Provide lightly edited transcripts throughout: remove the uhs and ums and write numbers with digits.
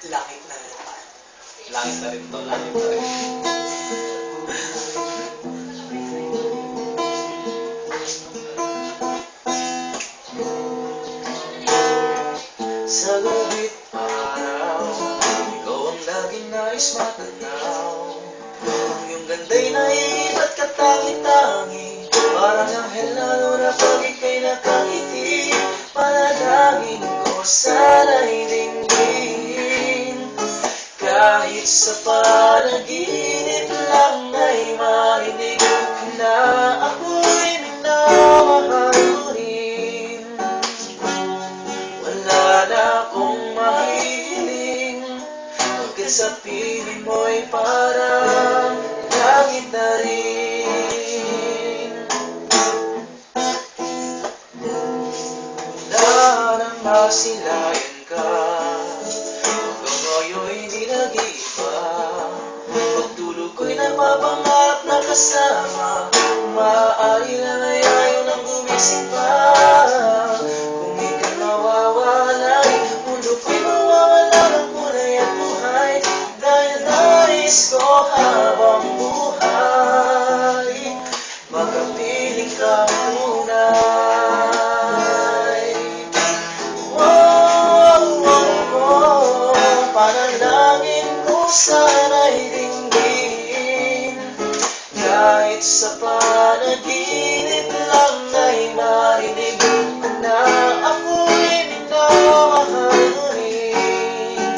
Langit na rin pa. Langit na rin to, langit na rin. Sa gabit araw, ikaw ang laging nais matanaw. Ang iyong ganda'y naiiba't katangi-tangi, parang anghel lalo na pag ika'y nakangiti. Panalangin ko sana'y dinggin, kahit sa panaginip lang ay marinig na ako'y minamahal mo rin. Wala na akong mahiling, pagkat sa piling mo'y parang langit na rin. Wala nang masilayan ka, hanggang ngayon'y di nag-iiba. Pagtulog ko'y napapangarap na kasama, maaari na ngayon ang gumising pa. Kung ika'y mawawalay, mundo ko'y mawawala ng kulay at buhay, dahil nais ko habang buhay makapiling ka tunay. Oh, oh, oh, panalangin ko sana'y dinggin, kahit sa panaginip lang ay marinig na ako'y minamahal mo rin.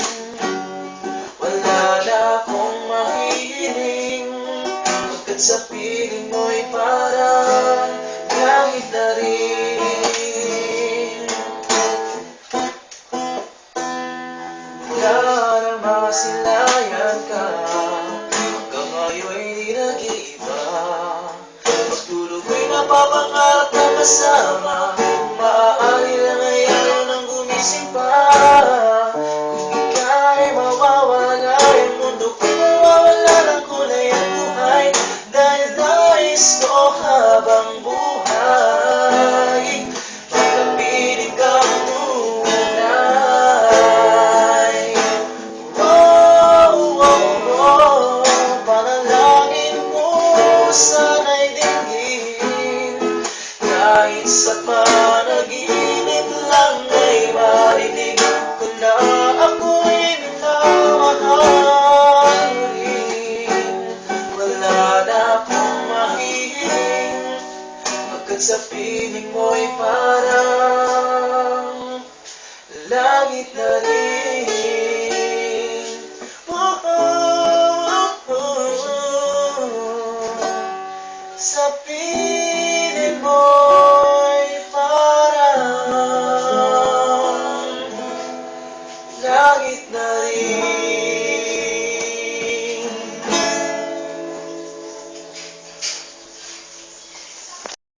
Wala na akong mahiling, pagkat sa piling mo'y parang langit na rin. Wala nang masilayan ka, hanggang ngayon'y di nag-iiba. Pagtulog ko'y napapangarap na kasama, maaari na ngayon ang gumising pa. Kung ika'y mawawala, ang mundo ko'y mawawala ng kulay at buhay, dahil nais ko habang buhay makapiling ka tunay. Oh, oh, oh, panalangin mo sana'y dinggin, kahit sa panaginip lang ay marinig ko na ako'y minamahal rin. Wala na akong mahiling, pagkat sa piling mo'y parang langit na rin.